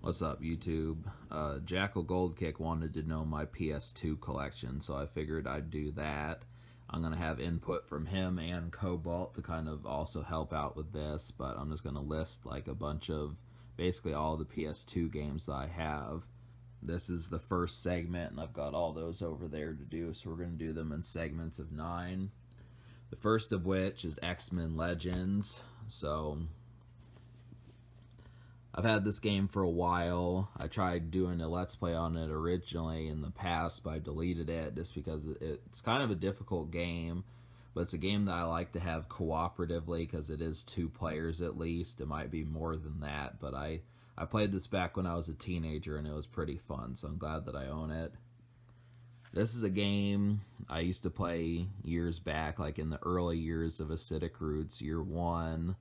What's up, YouTube? Jackal Gold Kick wanted to know my PS2 collection, so I figured I'd do that. I'm going to have input from him and Cobalt to kind of also help out with this, but I'm just going to list like a bunch of basically all the PS2 games that I have. This is the first segment, and I've got all those over there to do, so we're going to do them in segments of 9. The first of which is X-Men Legends. So I've had this game for a while. I tried doing a Let's Play on it originally in the past, but I deleted it just because it's kind of a difficult game. But it's a game that I like to have cooperatively because it is 2 players at least. It might be more than that, but I played this back when I was a teenager and it was pretty fun, so I'm glad that I own it. This is a game I used to play years back, like in the early years of Acidic Roots, year 1,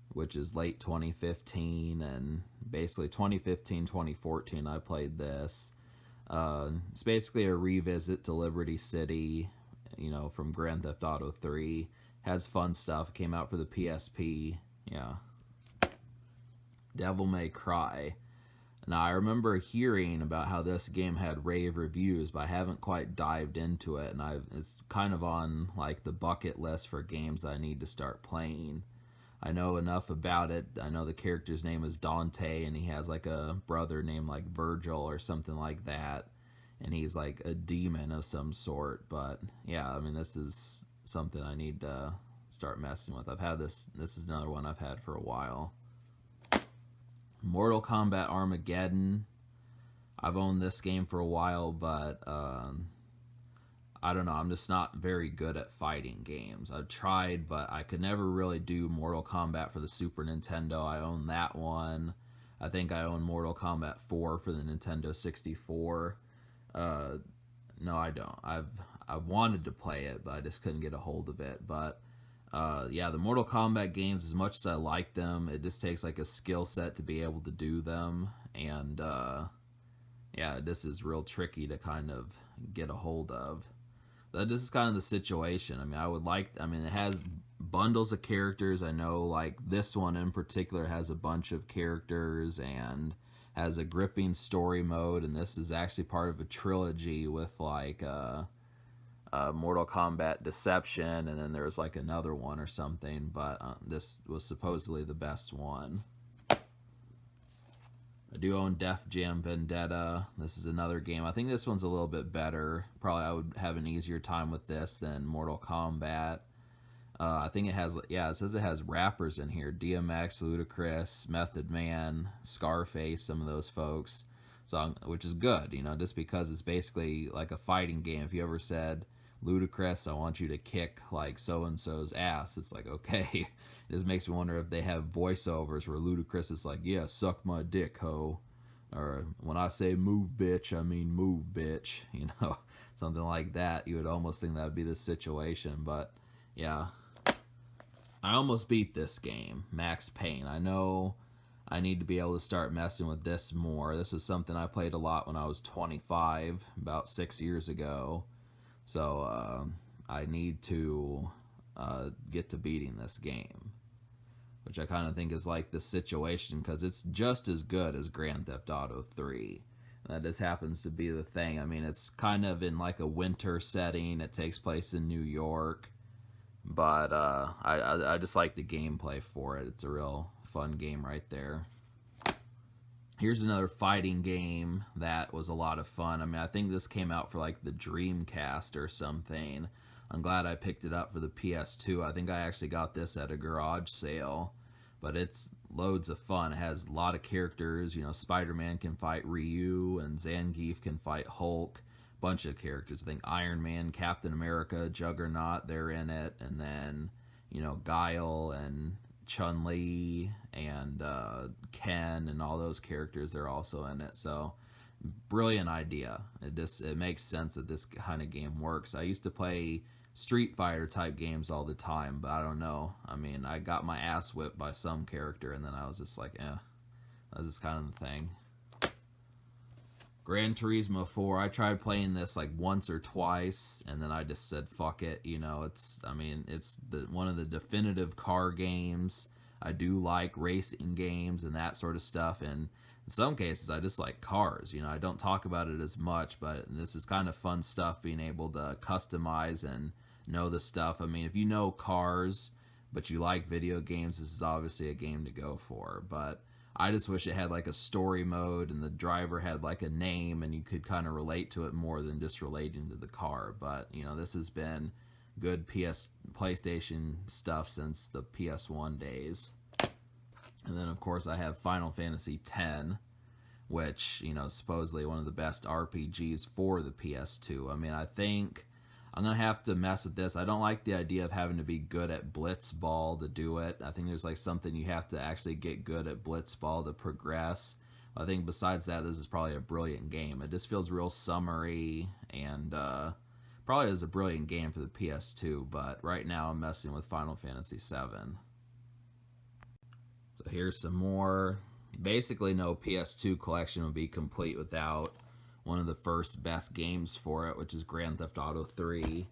which is late 2015, and basically 2015, 2014 I played this. It's basically a revisit to Liberty City, you know, from Grand Theft Auto 3. Has fun stuff. Came out for the PSP. Yeah. Devil May Cry. Now, I remember hearing about how this game had rave reviews, but I haven't quite dived into it, and it's kind of on like the bucket list for games I need to start playing. I know enough about it. I know the character's name is Dante, and he has like a brother named like Virgil or something like that, and he's like a demon of some sort. But yeah, I mean, this is something I need to start messing with. I've had this. This is another one I've had for a while. Mortal Kombat Armageddon. I've owned this game for a while, but I don't know, I'm just not very good at fighting games. I've tried, but I could never really do Mortal Kombat for the Super Nintendo. I own that one. I think I own Mortal Kombat 4 for the Nintendo 64. No, I don't. I've wanted to play it, but I just couldn't get a hold of it. But yeah, the Mortal Kombat games, as much as I like them, it just takes like a skill set to be able to do them. And yeah, this is real tricky to kind of get a hold of. This is kind of the situation. I mean, it has bundles of characters. I know, like, this one in particular has a bunch of characters and has a gripping story mode, and this is actually part of a trilogy with, like, Mortal Kombat Deception, and then there's, like, another one or something, but this was supposedly the best one. I do own Def Jam Vendetta. This is another game. I think this one's a little bit better. Probably I would have an easier time with this than Mortal Kombat. I think it has, yeah, it says it has rappers in here. DMX, Ludacris, Method Man, Scarface, some of those folks. So, which is good, you know, just because it's basically like a fighting game. If you ever said, Ludacris, I want you to kick like so-and-so's ass, it's like, okay. It just makes me wonder if they have voiceovers where Ludacris is like, yeah, suck my dick, ho. Or when I say move, bitch, I mean move, bitch. You know, something like that. You would almost think that would be the situation. But, yeah. I almost beat this game, Max Payne. I know I need to be able to start messing with this more. This was something I played a lot when I was 25, about 6 years ago. So, I need to get to beating this game, which I kind of think is like the situation because it's just as good as Grand Theft Auto 3. And that just happens to be the thing. I mean, it's kind of in like a winter setting. It takes place in New York, but I just like the gameplay for it. It's a real fun game right there. Here's another fighting game that was a lot of fun. I mean, I think this came out for like the Dreamcast or something. I'm glad I picked it up for the PS2. I think I actually got this at a garage sale. But it's loads of fun. It has a lot of characters. You know, Spider-Man can fight Ryu, and Zangief can fight Hulk. Bunch of characters. I think Iron Man, Captain America, Juggernaut, they're in it. And then, you know, Guile and Chun-Li and Ken and all those characters, they're also in it. So, brilliant idea. It makes sense that this kind of game works. I used to play Street Fighter type games all the time, but I don't know. I mean, I got my ass whipped by some character, and then I was just like, that's just kind of the thing. Gran Turismo 4, I tried playing this like once or twice, and then I just said, fuck it. You know, it's one of the definitive car games. I do like racing games and that sort of stuff, and in some cases, I just like cars. You know, I don't talk about it as much, but this is kind of fun stuff, being able to customize and know the stuff. I mean, if you know cars, but you like video games, this is obviously a game to go for. But I just wish it had like a story mode and the driver had like a name and you could kind of relate to it more than just relating to the car. But, you know, this has been good PlayStation stuff since the PS1 days. And then, of course, I have Final Fantasy X, which, you know, supposedly one of the best RPGs for the PS2. I mean, I think I'm going to have to mess with this. I don't like the idea of having to be good at Blitzball to do it. I think there's like something you have to actually get good at Blitzball to progress. I think besides that, this is probably a brilliant game. It just feels real summery, and probably is a brilliant game for the PS2, but right now I'm messing with Final Fantasy VII. So here's some more. Basically, no PS2 collection would be complete without one of the first best games for it, which is Grand Theft Auto 3.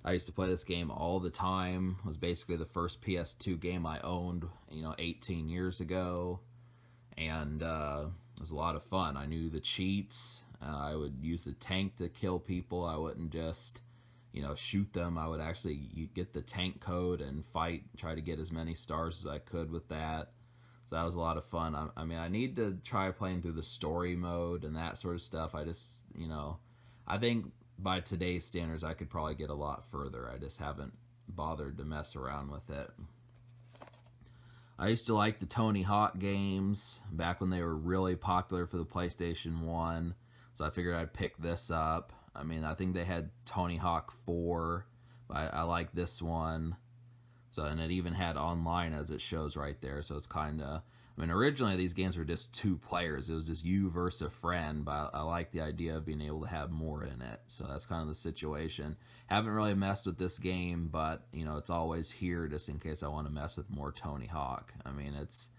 I used to play this game all the time. It was basically the first PS2 game I owned, you know, 18 years ago. And it was a lot of fun. I knew the cheats. I would use the tank to kill people. I wouldn't just, you know, shoot them. I would actually get the tank code and fight, try to get as many stars as I could with that. So that was a lot of fun. I mean, I need to try playing through the story mode and that sort of stuff. I just, you know, I think by today's standards, I could probably get a lot further. I just haven't bothered to mess around with it. I used to like the Tony Hawk games back when they were really popular for the PlayStation 1. So I figured I'd pick this up. I mean, I think they had Tony Hawk 4, but I like this one. So, and it even had online, as it shows right there. So it's kind of, I mean, originally these games were just 2 players. It was just you versus a friend, but I like the idea of being able to have more in it. So that's kind of the situation. Haven't really messed with this game, but, you know, it's always here just in case I want to mess with more Tony Hawk. I mean, it's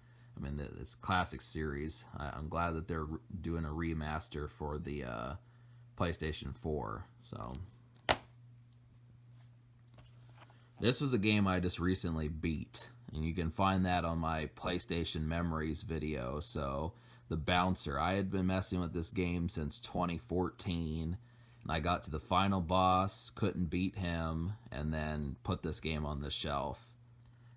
classic series. I'm glad that they're doing a remaster for the PlayStation 4. So this was a game I just recently beat, and you can find that on my PlayStation Memories video. So, The Bouncer. I had been messing with this game since 2014, and I got to the final boss, couldn't beat him, and then put this game on the shelf.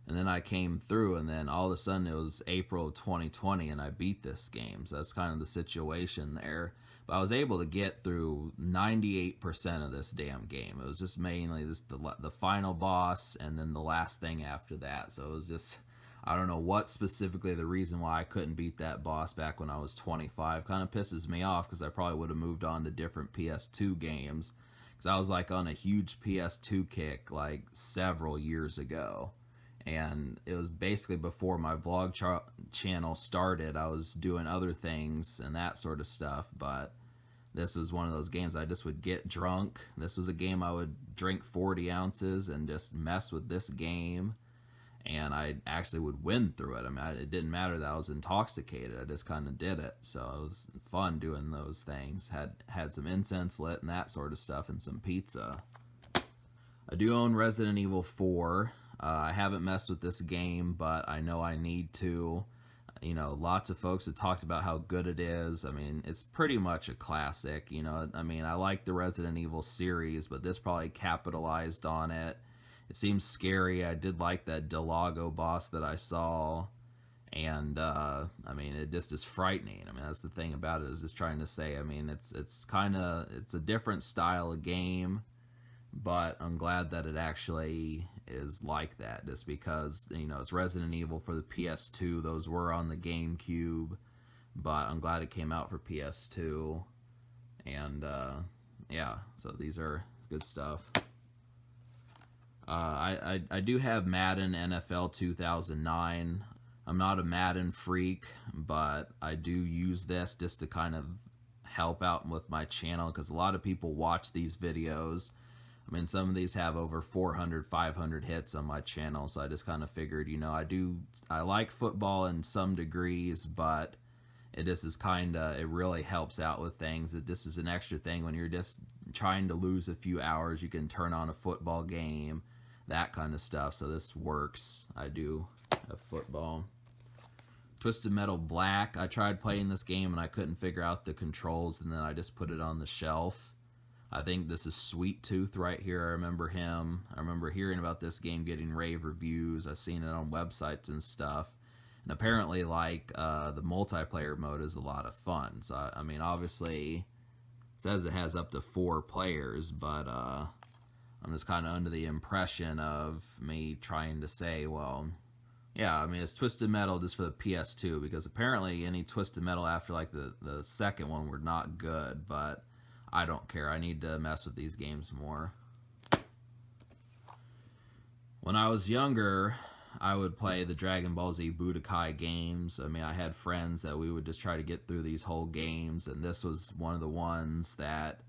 And then I came through, and then all of a sudden it was April of 2020, and I beat this game. So that's kind of the situation there. But I was able to get through 98% of this damn game. It was just mainly the final boss and then the last thing after that. So it was just, I don't know what specifically the reason why I couldn't beat that boss back when I was 25. Kind of pisses me off because I probably would have moved on to different PS2 games. Because I was like on a huge PS2 kick like several years ago. And it was basically before my vlog channel started. I was doing other things and that sort of stuff, but this was one of those games I just would get drunk. This was a game I would drink 40 ounces and just mess with this game, and I actually would win through it. I mean, it didn't matter that I was intoxicated. I just kind of did it, so it was fun doing those things. Had some incense lit and that sort of stuff and some pizza. I do own Resident Evil 4. I haven't messed with this game, but I know I need to. You know, lots of folks have talked about how good it is. I mean, it's pretty much a classic. You know, I mean, I like the Resident Evil series, but this probably capitalized on it. It seems scary. I did like that Delago boss that I saw. And, I mean, it just is frightening. I mean, that's the thing about it, is just trying to say, I mean, it's a different style of game. But I'm glad that it actually is like that, just because, you know, it's Resident Evil for the PS2. Those were on the GameCube, but I'm glad it came out for PS2. And, yeah, so these are good stuff. I do have Madden NFL 2009. I'm not a Madden freak, but I do use this just to kind of help out with my channel, because a lot of people watch these videos. I mean, some of these have over 400, 500 hits on my channel, so I just kind of figured, you know, I like football in some degrees, but it just is kind of, it really helps out with things. It just is an extra thing when you're just trying to lose a few hours. You can turn on a football game, that kind of stuff, so this works. I do have football. Twisted Metal Black. I tried playing this game and I couldn't figure out the controls, and then I just put it on the shelf. I think this is Sweet Tooth right here. I remember him. I remember hearing about this game getting rave reviews. I've seen it on websites and stuff. And apparently, like, the multiplayer mode is a lot of fun. So, I mean, obviously, it says it has up to 4 players, but I'm just kind of under the impression of me trying to say, well, yeah, I mean, it's Twisted Metal just for the PS2, because apparently any Twisted Metal after, like, the second one were not good, but I don't care. I need to mess with these games more. When I was younger, I would play the Dragon Ball Z Budokai games. I mean, I had friends that we would just try to get through these whole games, and this was one of the ones that,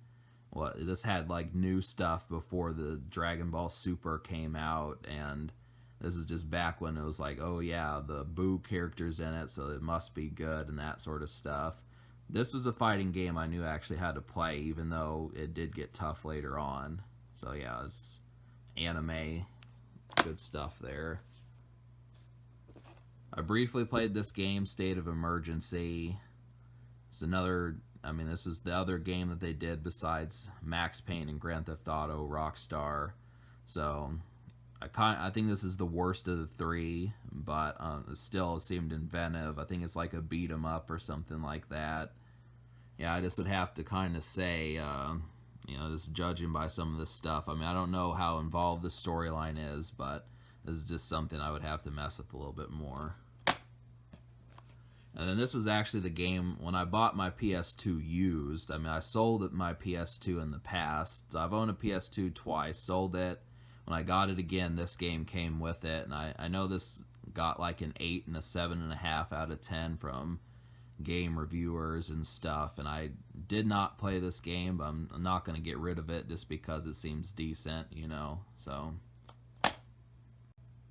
well, this had like new stuff before the Dragon Ball Super came out, and this is just back when it was like, oh yeah, the Boo character's in it, so it must be good and that sort of stuff. This was a fighting game I knew I actually had to play, even though it did get tough later on. So yeah, it's anime, good stuff there. I briefly played this game, State of Emergency. It's another, I mean, this was the other game that they did besides Max Payne and Grand Theft Auto Rockstar. So I think this is the worst of the 3, but it still seemed inventive. I think it's like a beat 'em up or something like that. Yeah, I just would have to kind of say, you know, just judging by some of this stuff. I mean, I don't know how involved the storyline is, but this is just something I would have to mess with a little bit more. And then this was actually the game when I bought my PS2 used. I mean, I sold my PS2 in the past. So I've owned a PS2 twice, sold it. When I got it again, this game came with it. And I know this got like an 8 and a 7.5 out of 10 from game reviewers and stuff. And I did not play this game, but I'm not going to get rid of it just because it seems decent, you know. So,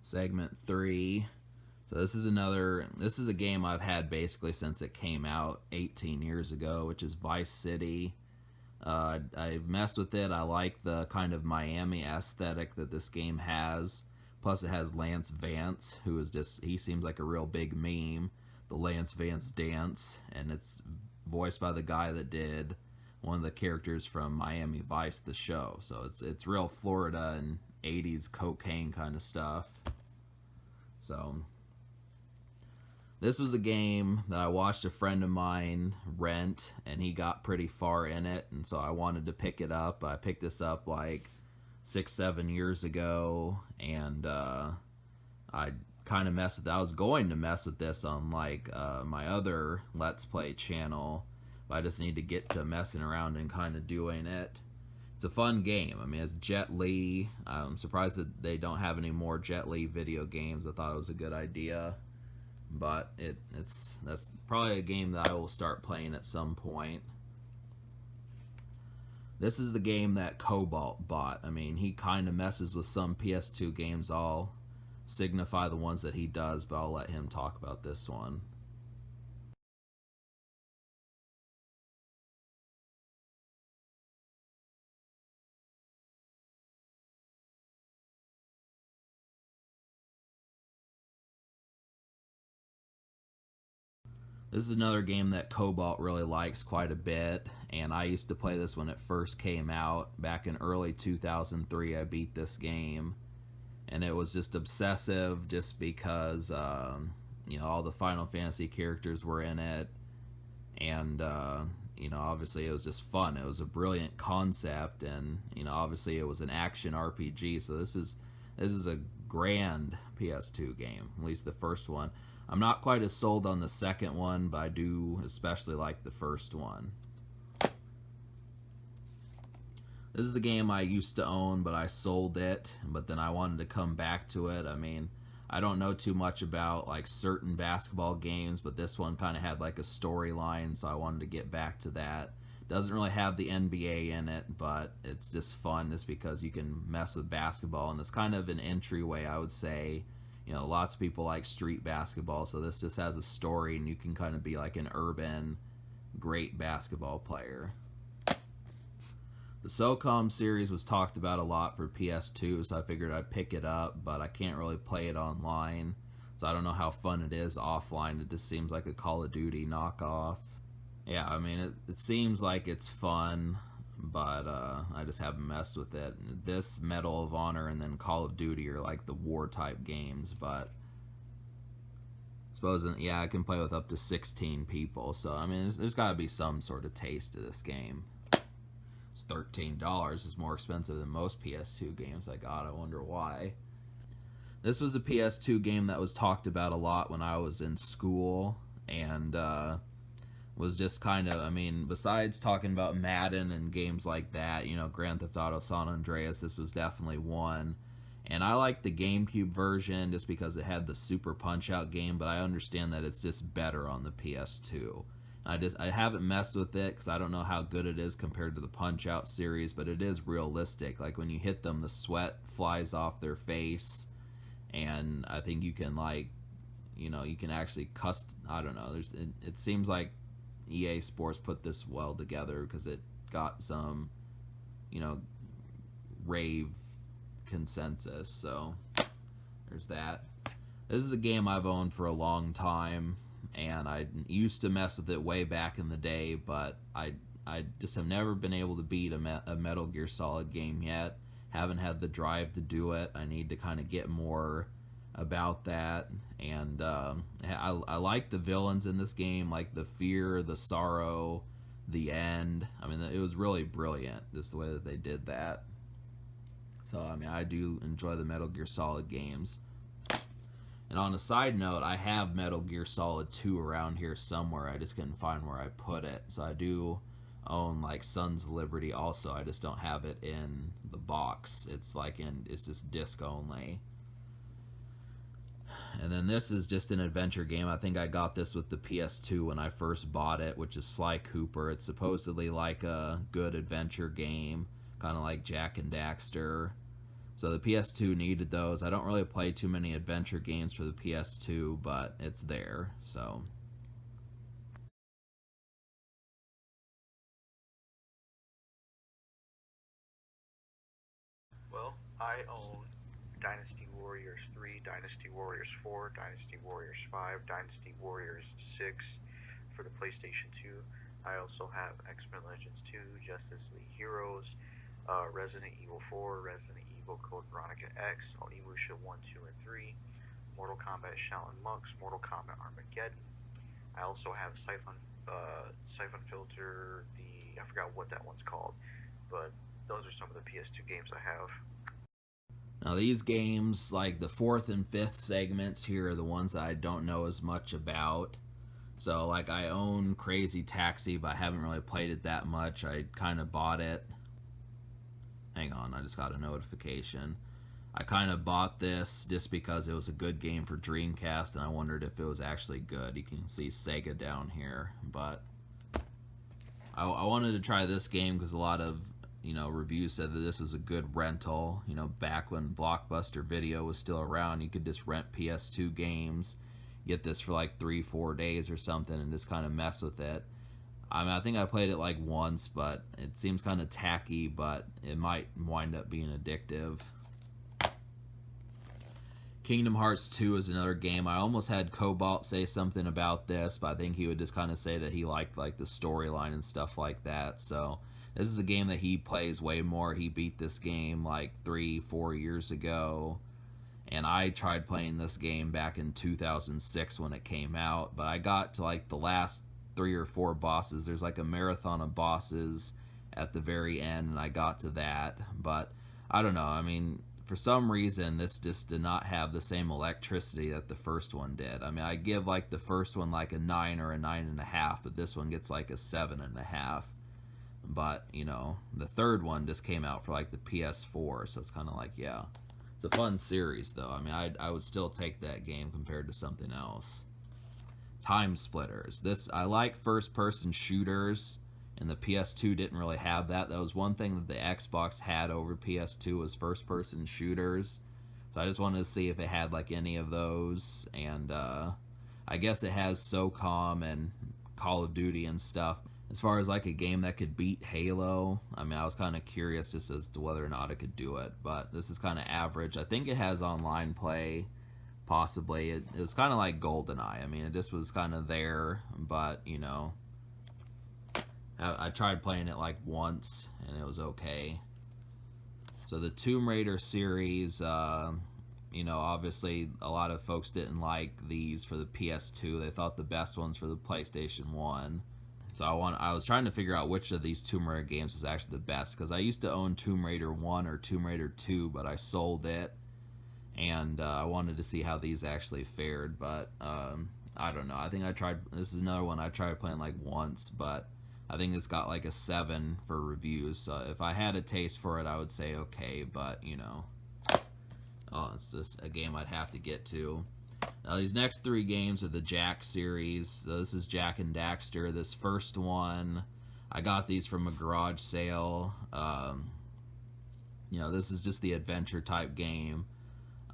segment 3. So this is a game I've had basically since it came out 18 years ago, which is Vice City. I messed with it. I like the kind of Miami aesthetic that this game has. Plus it has Lance Vance, who is just, he seems like a real big meme. The Lance Vance dance, and it's voiced by the guy that did one of the characters from Miami Vice, the show. So it's real Florida and 80s cocaine kind of stuff. So this was a game that I watched a friend of mine rent, and he got pretty far in it, and so I wanted to pick it up. I picked this up like 6-7 years ago, and I kind of messed with it. I was going to mess with this on like my other Let's Play channel, but I just need to get to messing around and kind of doing it. It's a fun game. I mean, it's Jet Li. I'm surprised that they don't have any more Jet Li video games. I thought it was a good idea. But that's probably a game that I will start playing at some point. This is the game that Cobalt bought. I mean, he kind of messes with some PS2 games. I'll signify the ones that he does, but I'll let him talk about this one. This is another game that Cobalt really likes quite a bit, and I used to play this when it first came out. Back in early 2003, I beat this game, and it was just obsessive just because, you know, all the Final Fantasy characters were in it, and, you know, obviously it was just fun. It was a brilliant concept, and, you know, obviously it was an action RPG, so this is a grand PS2 game, at least the first one. I'm not quite as sold on the second one, but I do especially like the first one. This is a game I used to own, but I sold it, but then I wanted to come back to it. I mean, I don't know too much about like certain basketball games, but this one kind of had like a storyline, so I wanted to get back to that. Doesn't really have the NBA in it, but it's just fun just because you can mess with basketball, and it's kind of an entryway, I would say. You know, lots of people like street basketball, so this just has a story, and you can kind of be like an urban, great basketball player. The SOCOM series was talked about a lot for PS2, so I figured I'd pick it up, but I can't really play it online. So I don't know how fun it is offline. It just seems like a Call of Duty knockoff. Yeah, I mean, it seems like it's fun, but I just haven't messed with it. This Medal of Honor and then Call of Duty are like the war type games, but supposing, yeah, I can play with up to 16 people. So I mean, there's got to be some sort of taste to this game. It's $13. It's more expensive than most PS2 games I got. I wonder why. This was a PS2 game that was talked about a lot when I was in school, and was just kind of, I mean, besides talking about Madden and games like that, you know, Grand Theft Auto San Andreas, this was definitely one. And I like the GameCube version just because it had the Super Punch-Out game, but I understand that it's just better on the PS2. I haven't messed with it because I don't know how good it is compared to the Punch-Out series, but it is realistic. Like when you hit them, the sweat flies off their face, and I think you can, like, you know, you can actually I don't know. It seems like EA Sports put this well together because it got some, you know, rave consensus. So there's that. This is a game I've owned for a long time, and I used to mess with it way back in the day, but I just have never been able to beat a Metal Gear Solid game yet. Haven't had the drive to do it. I need to kind of get more about that, and I like the villains in this game, like the fear, the sorrow, the end. I mean, it was really brilliant, just the way that they did that. So I mean, I do enjoy the Metal Gear Solid games. And on a side note, I have Metal Gear Solid 2 around here somewhere. I just couldn't find where I put it. So I do own like Sons of Liberty also. I just don't have it in the box. It's just disc only. And then this is just an adventure game. I think I got this with the PS2 when I first bought it, which is Sly Cooper. It's supposedly like a good adventure game, kind of like Jak and Daxter. So the PS2 needed those. I don't really play too many adventure games for the PS2, but it's there. So Well, I own Dynasty Warriors 3, Dynasty Warriors 4, Dynasty Warriors 5, Dynasty Warriors 6 for the PlayStation 2. I also have X-Men Legends 2, Justice League Heroes, Resident Evil 4, Resident Evil Code Veronica X, Onimusha 1, 2, and 3, Mortal Kombat Shaolin Monks, Mortal Kombat Armageddon. I also have Siphon Filter, I forgot what that one's called, but those are some of the PS2 games I have. now these games, like the fourth and fifth segments here, are the ones that I don't know as much about. So like I own Crazy Taxi, but I haven't really played it that much. I kind of bought it. Hang on, I just got a notification. I kind of bought this just because it was a good game for Dreamcast, and I wondered if it was actually good. You can see Sega down here, but I wanted to try this game because a lot of, you know, reviews said that this was a good rental. You know, back when Blockbuster Video was still around, you could just rent PS2 games, get this for like 3-4 days or something, and just kind of mess with it. I mean, I think I played it like once, but it seems kind of tacky, but it might wind up being addictive. Kingdom Hearts 2 is another game. I almost had Cobalt say something about this, but I think he would just kind of say that he liked like the storyline and stuff like that. So this is a game that he plays way more. He beat this game like 3-4 years ago, and I tried playing this game back in 2006 when it came out, but I got to like the last 3 or 4 bosses. There's like a marathon of bosses at the very end, and I got to that, but I don't know. I mean, for some reason, this just did not have the same electricity that the first one did. I mean, I give like the first one like a 9 or a 9.5, but this one gets like a 7.5. But, you know, the third one just came out for like the PS4, so it's kind of like, yeah. It's a fun series, though. I mean, I would still take that game compared to something else. Time Splitters. I like first-person shooters, and the PS2 didn't really have that. That was one thing that the Xbox had over PS2 was first-person shooters. So I just wanted to see if it had like any of those, and I guess it has SOCOM and Call of Duty and stuff. As far as like a game that could beat Halo, I mean, I was kind of curious just as to whether or not it could do it, but this is kind of average. I think it has online play, possibly. It was kind of like GoldenEye. I mean, it just was kind of there, but you know, I tried playing it like once and it was okay. So the Tomb Raider series, you know, obviously a lot of folks didn't like these for the PS2. They thought the best ones for the PlayStation 1. So I was trying to figure out which of these Tomb Raider games was actually the best, because I used to own Tomb Raider 1 or Tomb Raider 2, but I sold it, and I wanted to see how these actually fared, but I don't know. I think this is another one I tried playing like once, but I think it's got like a 7 for reviews, so if I had a taste for it, I would say okay, but you know, it's just a game I'd have to get to. Now, these next 3 games are the Jack series. So this is Jak and Daxter. This first one, I got these from a garage sale. You know, this is just the adventure type game.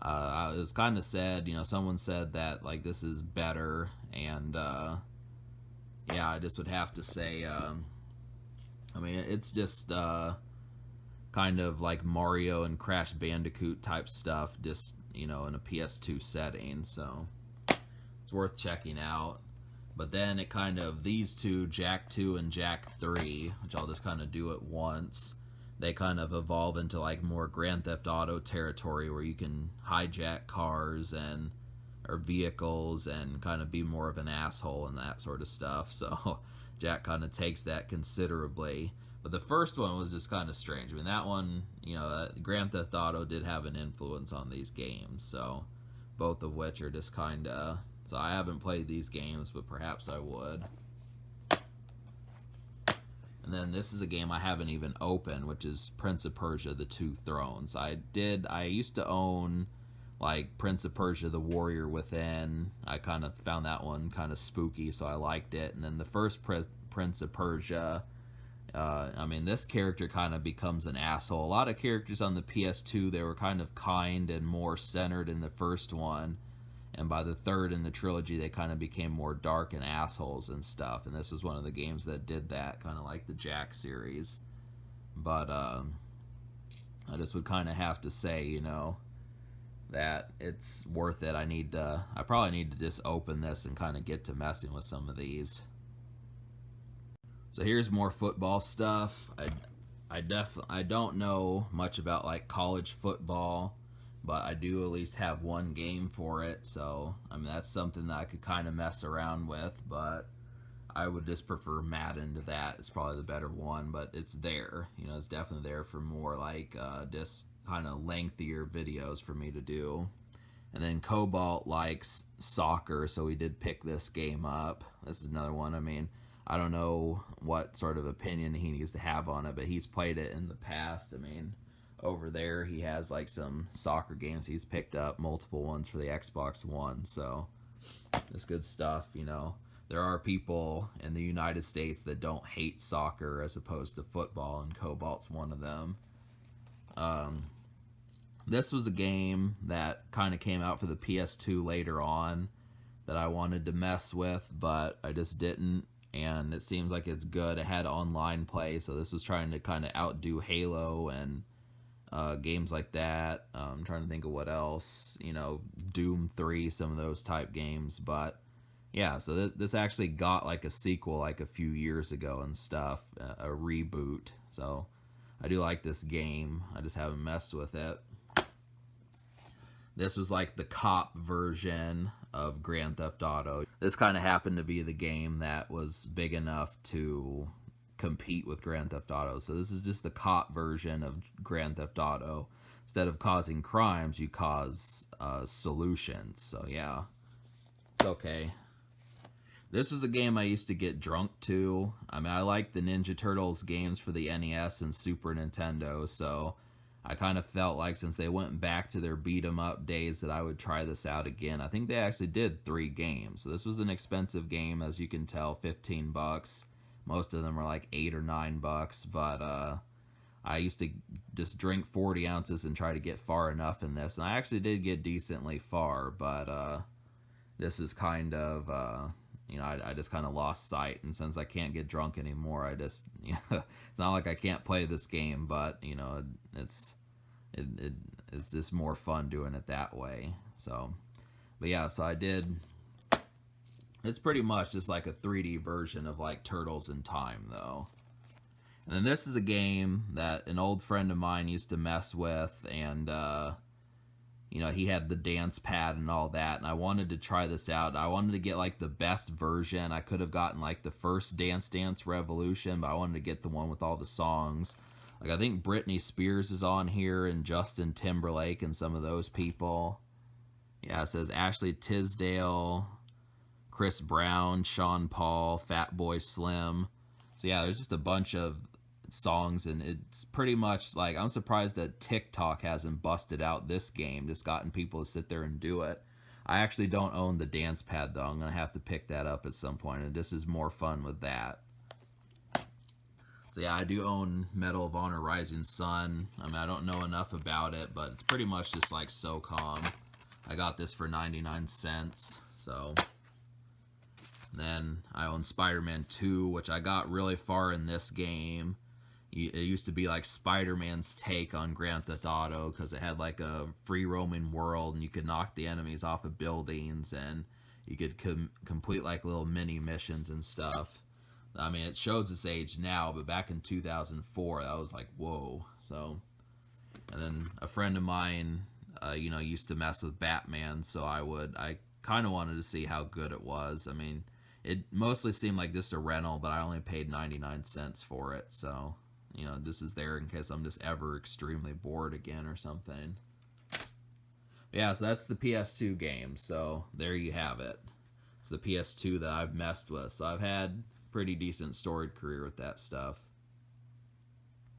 It was kind of said, you know, someone said that like this is better, and yeah, I just would have to say, I mean, it's just kind of like Mario and Crash Bandicoot type stuff, just, you know, in a PS2 setting, so it's worth checking out. But then it kind of, these two, Jak 2 and Jak 3, which I'll just kind of do at once, they kind of evolve into like more Grand Theft Auto territory, where you can hijack cars and or vehicles and kind of be more of an asshole and that sort of stuff. So Jak kind of takes that considerably. But the first one was just kind of strange. I mean, that one, you know, Grand Theft Auto did have an influence on these games, so both of which are just kind of... So I haven't played these games, but perhaps I would. And then this is a game I haven't even opened, which is Prince of Persia: The Two Thrones. I used to own like Prince of Persia: The Warrior Within. I kind of found that one kind of spooky, so I liked it. And then the first Prince of Persia... I mean, this character kind of becomes an asshole. A lot of characters on the PS2, they were kind of kind and more centered in the first one. And by the third in the trilogy, they kind of became more dark and assholes and stuff. And this is one of the games that did that, kind of like the Jak series. But I just would kind of have to say, you know, that it's worth it. I probably need to just open this and kind of get to messing with some of these. So here's more football stuff. I don't know much about like college football, but I do at least have one game for it. So I mean, that's something that I could kind of mess around with, but I would just prefer Madden to that. It's probably the better one, but it's there. You know, it's definitely there for more like just kind of lengthier videos for me to do. And then Cobalt likes soccer, so we did pick this game up. This is another one. I mean, I don't know what sort of opinion he needs to have on it, but he's played it in the past. I mean, over there he has like some soccer games he's picked up, multiple ones for the Xbox One, so it's good stuff, you know. There are people in the United States that don't hate soccer as opposed to football, and Cobalt's one of them. This was a game that kind of came out for the PS2 later on that I wanted to mess with, but I just didn't. And it seems like it's good. It had online play, so this was trying to kind of outdo Halo and games like that. I'm trying to think of what else, you know, Doom 3, some of those type games. But yeah, so this actually got like a sequel like a few years ago and stuff, a reboot. So I do like this game. I just haven't messed with it. This was like the cop version of Grand Theft Auto. This kind of happened to be the game that was big enough to compete with Grand Theft Auto. So this is just the cop version of Grand Theft Auto. Instead of causing crimes, you cause solutions. So yeah, it's okay. This was a game I used to get drunk to. I mean, I like the Ninja Turtles games for the NES and Super Nintendo, so I kind of felt like since they went back to their beat 'em up days that I would try this out again. I think they actually did 3 games. So this was an expensive game, as you can tell, $15. Most of them are like $8 or $9, but I used to just drink 40 ounces and try to get far enough in this. And I actually did get decently far, but this is kind of... you know, I just kind of lost sight, and since I can't get drunk anymore, I just, you know, it's not like I can't play this game, but, you know, it's just more fun doing it that way. So, But yeah, so I did. It's pretty much just like a 3D version of like Turtles in Time, though. And then this is a game that an old friend of mine used to mess with, and you know, he had the dance pad and all that, and I wanted to try this out. I wanted to get like the best version. I could have gotten like the first Dance Dance Revolution, but I wanted to get the one with all the songs. Like, I think Britney Spears is on here, and Justin Timberlake, and some of those people. Yeah, it says Ashley Tisdale, Chris Brown, Sean Paul, Fatboy Slim. So yeah, there's just a bunch of songs, and it's pretty much like, I'm surprised that TikTok hasn't busted out this game, just gotten people to sit there and do it. I actually don't own the dance pad, though. I'm gonna have to pick that up at some point, and this is more fun with that. So yeah, I do own Medal of Honor Rising Sun. I mean, I don't know enough about it, but it's pretty much just like SOCOM. I got this for 99 cents. So then I own Spider-Man 2, which I got really far in this game. It used to be like Spider-Man's take on Grand Theft Auto, because it had like a free roaming world, and you could knock the enemies off of buildings, and you could complete like little mini missions and stuff. I mean, it shows its age now, but back in 2004, that was like, whoa. So, and then a friend of mine, you know, used to mess with Batman, so I kind of wanted to see how good it was. I mean, it mostly seemed like just a rental, but I only paid 99 cents for it, so, you know, this is there in case I'm just ever extremely bored again or something. But yeah, so that's the PS2 game, so there you have it. It's the PS2 that I've messed with, so I've had pretty decent storied career with that stuff.